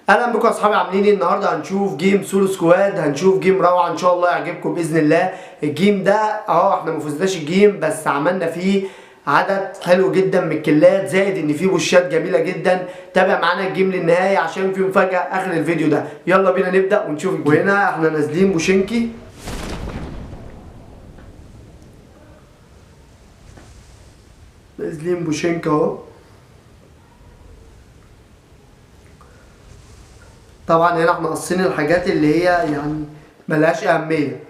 اهلا بكم يا اصحابي، عاملين ايه؟ النهارده هنشوف جيم سولو سكواد، هنشوف جيم روعه ان شاء الله يعجبكم باذن الله. الجيم ده احنا ما فزناش الجيم، بس عملنا فيه عدد حلو جدا من الكلات، زائد ان فيه بوشات جميله جدا. تابع معانا الجيم للنهايه عشان فيه مفاجاه اخر الفيديو ده. يلا بينا نبدا ونشوف الجيم. وهنا احنا نازلين بوشينكي، نازلين بوشينكي اهو. طبعا هنا احنا قاصين الحاجات اللي هي يعني ملهاش اهميه،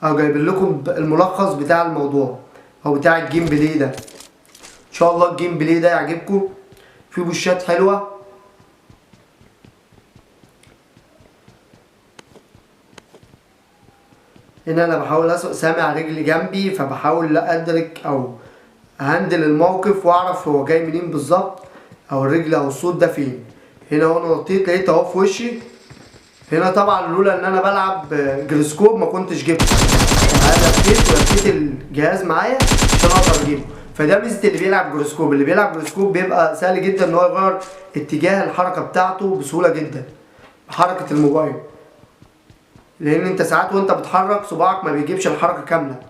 او جايبين لكم الملخص بتاع الموضوع او بتاع الجيم بلاي ده. ان شاء الله الجيم بلاي ده يعجبكم، في بوشات حلوه. هنا انا بحاول اسوق سامع رجلي جنبي، فبحاول ادرك او هندل الموقف واعرف هو جاي منين بالظبط، او الرجل او الصوت ده فين. هنا انا نطيت لقيت اهو في وشي. هنا طبعا لولا ان انا بلعب جيروسكوب ما كنتش جبته، انا لفيت ولفيت الجهاز معايا عشان اقدر اجيبه. فده ميزه اللي بيلعب جيروسكوب. اللي بيلعب جيروسكوب بيبقى سهل جدا ان هو يغير اتجاه الحركه بتاعته بسهوله جدا بحركه الموبايل، لان انت ساعات وانت بتحرك صباعك ما بيجيبش الحركه كامله.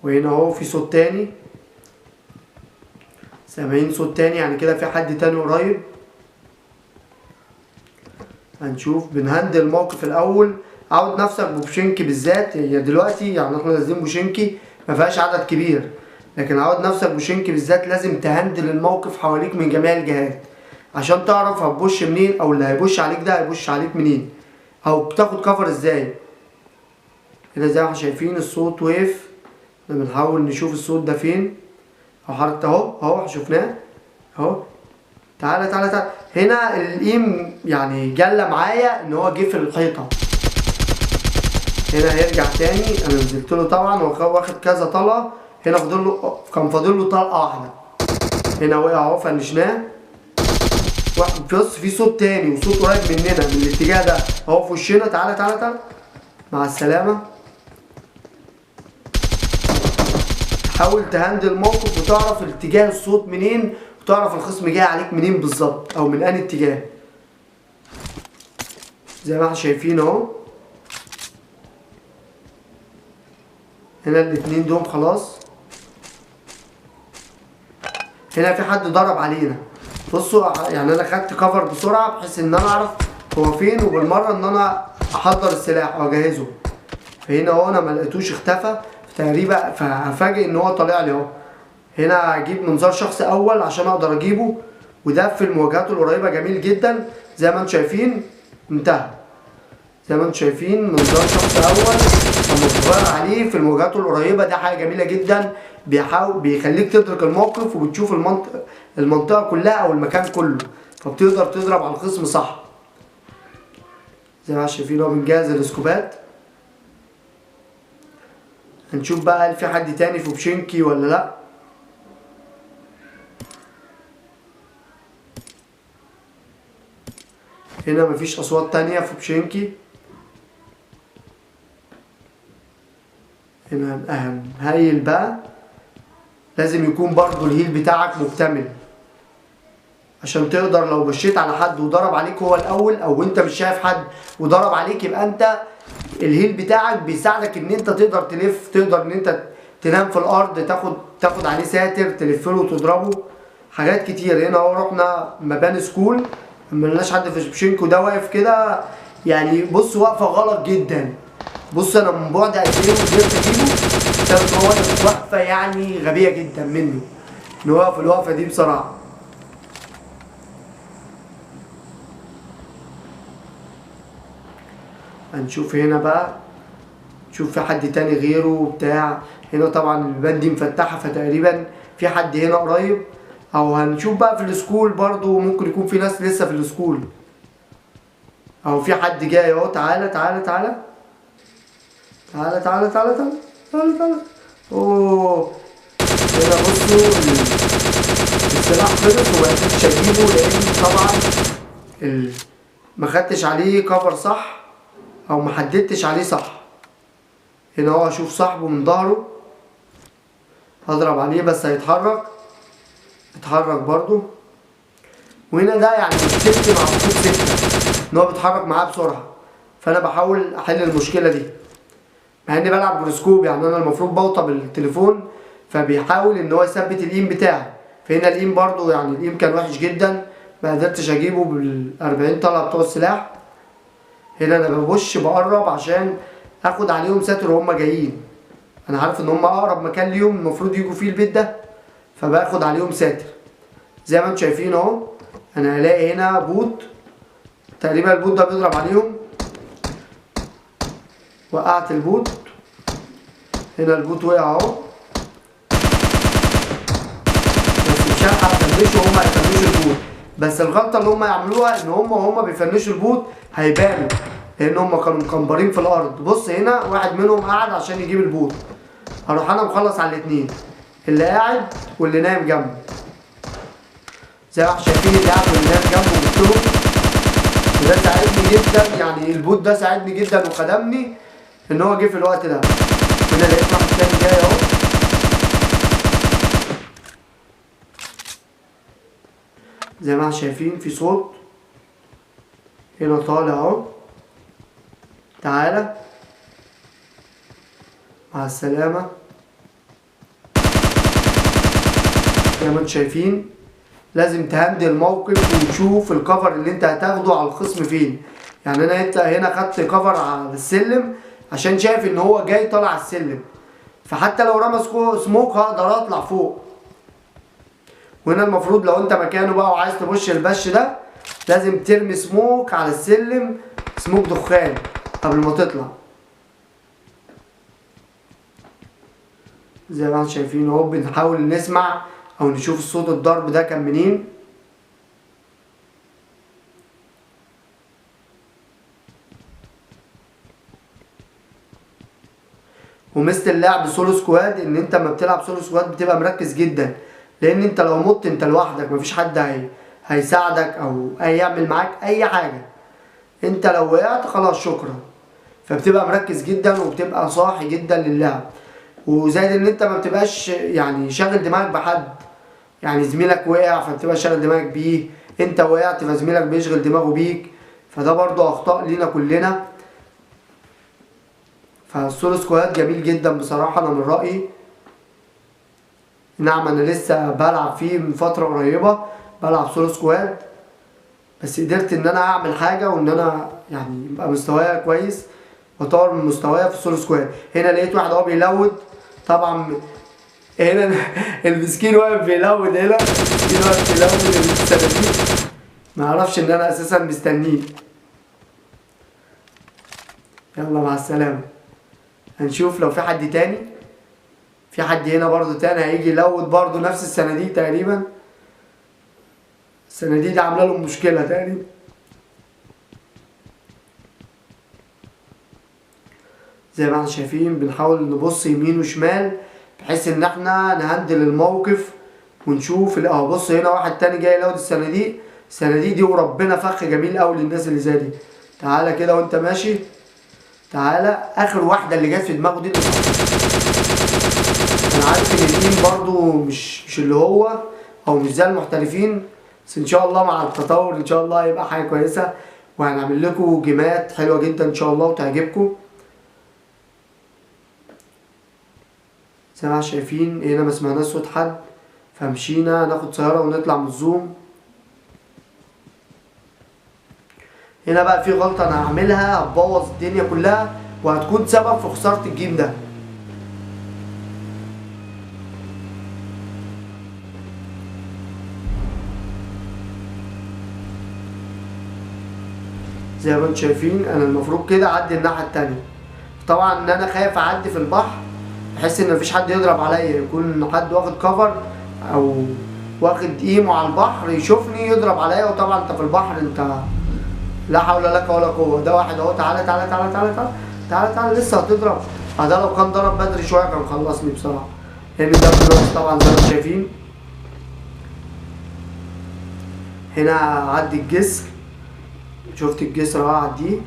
وهنا اهو في صوت تاني، سامعين صوت تاني، يعني كده في حد تاني قريب. هنشوف بنهندل الموقف الاول. عود نفسك بوشينكي بالذات، هي دلوقتي يعني احنا نازلين بوشينكي ما فيهاش عدد كبير، لكن عود نفسك بوشينكي بالذات لازم تهندل الموقف حواليك من جميع الجهات عشان تعرف هتبوش منين، او اللي هيبوش عليك ده هيبوش عليك منين، او بتاخد كفر ازاي. هنا زي ما احنا شايفين الصوت وقف، بنحاول نشوف الصوت ده فين، او حركة اهو شفناه اهو. تعالى تعالى تعالى. هنا القيم يعني جلى معايا ان هو جه في الحيطه. هنا هيرجع تاني، انا نزلت له طبعا واخد كذا طلقه. هنا كان فاضل له طلقه واحده. هنا وقع اهو، فنشناه. بص في صوت تاني وصوت قريب مننا من الاتجاه ده اهو في وشنا. تعالى تعالى تعالى، مع السلامه. حاول تهندل الموقف وتعرف اتجاه الصوت منين، وتعرف الخصم جاي عليك منين بالظبط او من انهي اتجاه. زي ما احنا شايفين اهو. هنا الاتنين دول خلاص. هنا في حد ضرب علينا. بصوا يعني انا خدت كفر بسرعه بحيث ان انا اعرف هو فين، وبالمره ان انا احضر السلاح او اجهزه. فهنا اهو انا ما لقيتوش، اختفى تقريبا، فهفاجئ ان هو طالع لي اهو. هنا هجيب منظار شخص اول عشان اقدر اجيبه، وده في المواجهات القريبه جميل جدا. زي ما انتم شايفين انتهى. زي ما انتم شايفين منظار شخص اول لما بتغير عليه في المواجهات القريبه، ده حاجه جميله جدا. بيخليك تدرك الموقف وبتشوف المنطقه كلها او المكان كله، فبتقدر تضرب على الخصم صح. زي ما شايفين اهو بنجهز الاسكوبات. هنشوف بقى هل في حد تاني في بوشينكي ولا لا. هنا مفيش اصوات تانية في بوشينكي. هنا اهم هايل بقى، لازم يكون برضو الهيل بتاعك مكتمل عشان تقدر لو بشيت على حد وضرب عليك هو الاول، او انت مش شايف حد وضرب عليك، يبقى انت الهيل بتاعك بيساعدك ان انت تقدر تلف، تقدر ان انت تنام في الارض، تاخد عليه ساتر تلف له وتضربه. حاجات كتير. هنا اهو رحنا مباني سكول، ملناش حد في بوشينكو. ده واقف كده يعني، بص واقفه غلط جدا. بص انا من بعد قد ايه وقدرت اجيبه بسبب ان هو واقف وقفه يعني غبيه جدا منه ان هو واقف الوقفه دي بصراحه. هنشوف هنا بقى، نشوف في حد تاني غيره بتاع. هنا طبعا البيبان دي مفتحه، فتقريبا في حد هنا قريب، او هنشوف بقى في السكول برضو ممكن يكون في ناس لسه في السكول، او في حد جاي اهو. تعالى تعالى تعالى تعالى تعالى تعالى تعالى تعالى تعالى. اوه هنا بصوا السلاح خلص ومقدرتش اجيبه، لان طبعا ما خدتش عليه كفر صح او ما حددتش عليه صح. هنا اهو اشوف صاحبه من ظهره، هضرب عليه بس هيتحرك، اتحرك برضو. وهنا ده يعني مشكلتي مع خطوط 6، ان هو بيتحرك معاه بسرعه، فانا بحاول احل المشكله دي مع اني بلعب بروسكوب. يعني انا المفروض بوطى بالتليفون، فبيحاول ان هو يثبت الايم بتاعي. فهنا الايم برضو يعني الايم كان وحش جدا، ما قدرتش اجيبه بال40 طلقه بتوع السلاح. هنا انا ببش بقرب عشان اخد عليهم ساتر وهم جايين. انا عارف ان هم اقرب مكان ليهم المفروض يجوا فيه البيت ده، فباخد عليهم ساتر. زي ما انتم شايفين اهو، انا هلاقي هنا بوت، تقريبا البوت ده بيضرب عليهم. وقعت البوت، هنا البوت وقع اهو، بس مش هلحق افنشه وهم هيفنشوا البوت. بس الغلطه اللي هم يعملوها ان هم بيفنشوا البوت هيبانوا، لان هم كانوا مكمبرين في الارض. بص هنا واحد منهم قاعد عشان يجيب البوت، هروح انا مخلص على الاتنين، اللي قاعد واللي نايم جنبه. زي ما احنا شايفين اللي قاعد واللي نايم جنبه جبتهم، وده ساعدني جدا. يعني البوت ده ساعدني جدا وخدمني ان هو جه في الوقت ده. هنا لقيت واحد تاني جاي اهو، زي ما احنا شايفين في صوت هنا طالع اهو. تعالى مع السلامة. زي ما انتم شايفين لازم تهندل الموقف وتشوف الكفر اللي انت هتاخده على الخصم فين. يعني انت هنا خدت كفر على السلم عشان شايف ان هو جاي طالع السلم، فحتى لو رمى سموك هقدر اطلع فوق. وهنا المفروض لو انت مكانه بقى وعايز تبش البش ده، لازم ترمي سموك على السلم، سموك دخان، قبل ما تطلع. زي ما انتم شايفين اهو، بنحاول نسمع او نشوف الصوت الضرب ده كان منين. ومثل اللعب سولو سكواد، ان انت لما بتلعب سولو سكواد بتبقى مركز جدا، لان انت لو مت انت لوحدك، مفيش حد هيساعدك او هيعمل معاك اي حاجه. انت لو وقعت خلاص شكرا. فبتبقى مركز جدا وبتبقى صاحي جدا للعب. وزائد ان انت ما بتبقاش يعني شاغل دماغك بحد، يعني زميلك وقع فبتبقى شاغل دماغك بيه، انت وقعت فزميلك بيشغل دماغه بيك. فده برضو اخطاء لينا كلنا. فالسولو سكواد جميل جدا بصراحة، انا من رأيي. نعم انا لسه بلعب فيه من فترة قريبة، بلعب سولو سكواد، بس قدرت ان انا اعمل حاجة وان انا يعني يبقى مستوايا كويس واطور من مستوايا في السولو سكواد. هنا لقيت واحد اهو بيلود، طبعا هنا المسكين واقف بيلود، هنا المسكين واقف بيلود السناديق، ما اعرفش ان انا اساسا مستنيه. يلا مع السلامة. هنشوف لو في حد تاني. في حد هنا برضو تاني هيجي يلود برضو نفس الصناديق تقريبا. الصناديق دي عامله له مشكلة تقريبا. زي ما احنا شايفين بنحاول نبص يمين وشمال بحيث ان احنا نهندل الموقف ونشوف. اهو بص هنا واحد تاني جاي يلود الصناديق. الصناديق دي وربنا فخ جميل قوي للناس اللي زي دي. تعالى كده وانت ماشي، تعالى. اخر واحده اللي جت في دماغه دي اللي انا عارف ان التيم برضو مش اللي هو او مش زي المحترفين، بس ان شاء الله مع التطور ان شاء الله هيبقى حاجه كويسه، وهنعمل لكم جيمات حلوه جدا ان شاء الله وتعجبكم. زي ما شايفين هنا ما سمعناش صوت حد، فمشينا ناخد سياره ونطلع من الزوم. هنا بقى في غلطه انا هعملها هتبوظ الدنيا كلها وهتكون سبب في خساره الجيم ده. زي ما انتم شايفين انا المفروض كده اعدي الناحيه التانيه. طبعا ان انا خايف اعدي في البحر بحيث ان مفيش حد يضرب عليا، يكون حد واخد كفر او واخد ايمو على البحر يشوفني يضرب عليا. وطبعا انت في البحر انت لا حول لك ولا قوه. ده واحد اهو، تعالى تعالى تعالى تعالى تعالى تعالى تعالى لسه هتضرب. ده لو كان ضرب بدري شويه كان خلصني بصراحه، لان ده دلوقتي طبعا زي ما انتم شايفين. هنا عدي الجسر، شفت الجسر اهو عديه.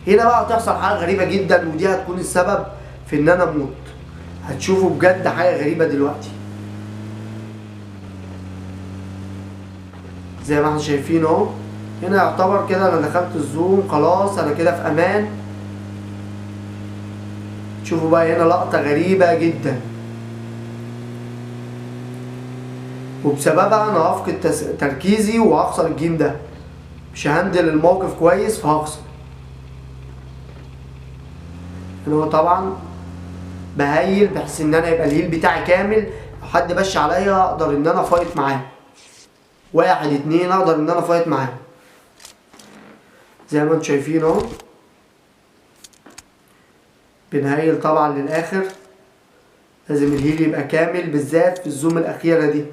هنا بقى هتحصل حاجه غريبه جدا ودي هتكون السبب في ان انا اموت. هتشوفوا بجد حاجه غريبه دلوقتي. زي ما احنا شايفين اهو، هنا يعتبر كده انا دخلت الزوم، خلاص انا كده في امان. شوفوا بقى هنا لقطة غريبة جدا، وبسببها انا هفقد تركيزي وهخسر الجيم ده، مش ههندل الموقف كويس فهخسر. هنا هو طبعا بهيل بحيث ان انا يبقى الهيل بتاعي كامل، لو حد بش عليا اقدر ان انا فايت معاه، 1 2 اقدر ان انا فايت معاه زي ما انتم شايفين اهو. بنهيل طبعا للاخر، لازم الهيل يبقى كامل بالذات في الزوم الاخيره دي،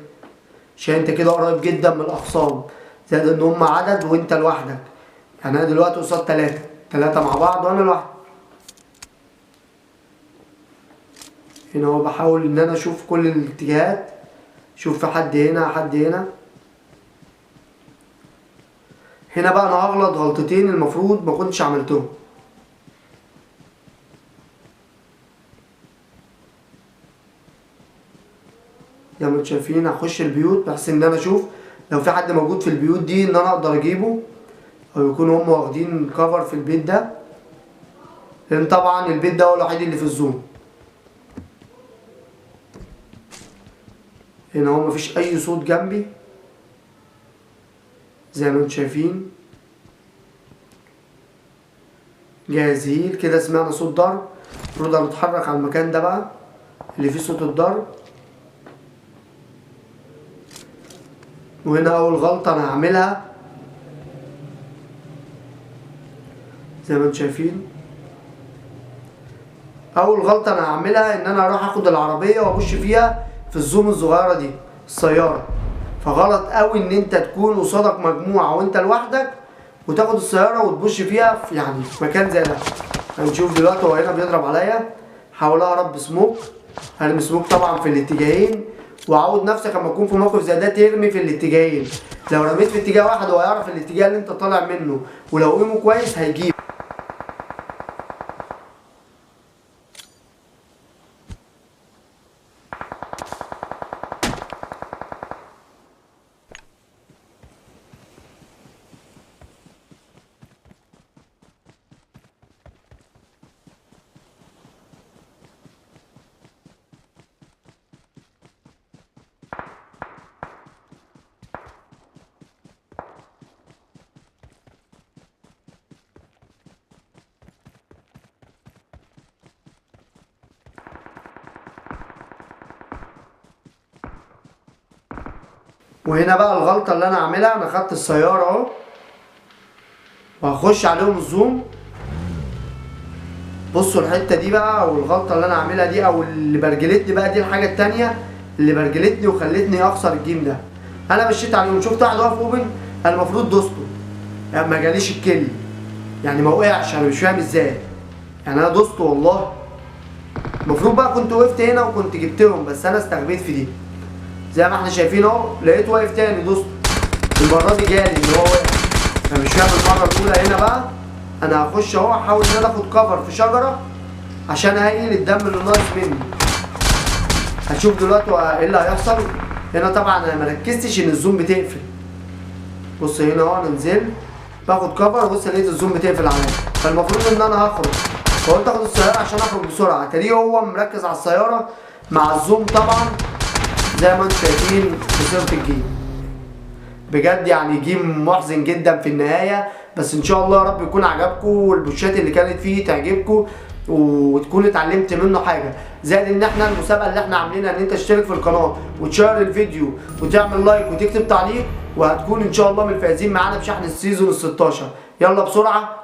عشان انت كده قريب جدا من الاخصام، زائد ان هم عدد وانت لوحدك. يعني انا دلوقتي قصاد 3 مع بعض وانا لوحدي. هنا هو بحاول ان انا اشوف كل الاتجاهات، شوف في حد هنا حد هنا. هنا بقى انا هغلط غلطتين المفروض ما كنتش عملتهم. زي ما انتم شايفين هخش البيوت بحيث ان انا اشوف لو في حد موجود في البيوت دي ان انا اقدر اجيبه، او يكونوا هم واخدين كفر في البيت ده، لان طبعا البيت ده هو الوحيد اللي في الزوم. هنا هو مفيش اي صوت جنبي زي ما انتم شايفين. جاهز هيل كده، سمعنا صوت ضرب، المفروض هنتحرك على المكان ده بقى اللي فيه صوت الضرب. وهنا اول غلطة انا هعملها زي ما انتم شايفين. اول غلطة انا هعملها ان انا اروح اخد العربية وابش فيها في الزوم الصغيرة دي السيارة. فغلط قوي ان انت تكون قصادك مجموعة وانت لوحدك وتاخد السيارة وتبش فيها في يعني في مكان زي ده. هنشوف دلوقتي هو هنا بيضرب عليا، حاول اهرب بسموك، هرمي سموك طبعا في الاتجاهين، وعود نفسك لما تكون في موقف زي ده ترمي في الاتجاهين. لو رميت في اتجاه واحد هو هيعرف الاتجاه اللي انت طالع منه، ولو قيمه كويس هيجيب. وهنا بقى الغلطة اللي انا هعملها، انا خدت السيارة اهو وهخش عليهم الزوم. بصوا الحتة دي بقى، او الغلطة اللي انا هعملها دي، او اللي برجلتني بقى، دي الحاجة التانية اللي برجلتني وخلتني اخسر الجيم ده. انا مشيت عليهم، شفت واحد واقف اوبن، انا المفروض دوسته يعني ما جاليش الكل، يعني ما وقعش، انا مش فاهم ازاي يعني انا دوسته والله. المفروض بقى كنت وقفت هنا وكنت جبتهم، بس انا استغبيت في دي. زي ما احنا شايفين اهو، لقيته واقف تاني دوسته، المرة دي جالي ان هو وقع. انا مش فاهم المرة الاولى. هنا بقى انا هخش اهو احاول ان انا اخد كفر في شجرة عشان اهيل الدم اللي ناقص مني. هنشوف دلوقتي ايه اللي هيحصل. هنا طبعا انا مركزتش ان الزوم بتقفل. بص هنا اهو انا نزلت باخد كفر، بص لقيت الزوم بتقفل عليا، فالمفروض ان انا هخرج، فقلت اخد السيارة عشان اخرج بسرعة. تلاقيه هو مركز على السيارة مع الزوم طبعا. زي ما انتم شايفين خسرت الجيم بجد، يعني جيم محزن جدا في النهايه. بس ان شاء الله يا رب يكون عجبكم، والبوشات اللي كانت فيه تعجبكم وتكون اتعلمت منه حاجه. زائد ان احنا المسابقه اللي احنا عاملينها ان انت تشترك في القناه وتشير الفيديو وتعمل لايك وتكتب تعليق، وهتكون ان شاء الله من الفائزين معانا بشحن السيزون ال 16. يلا بسرعه.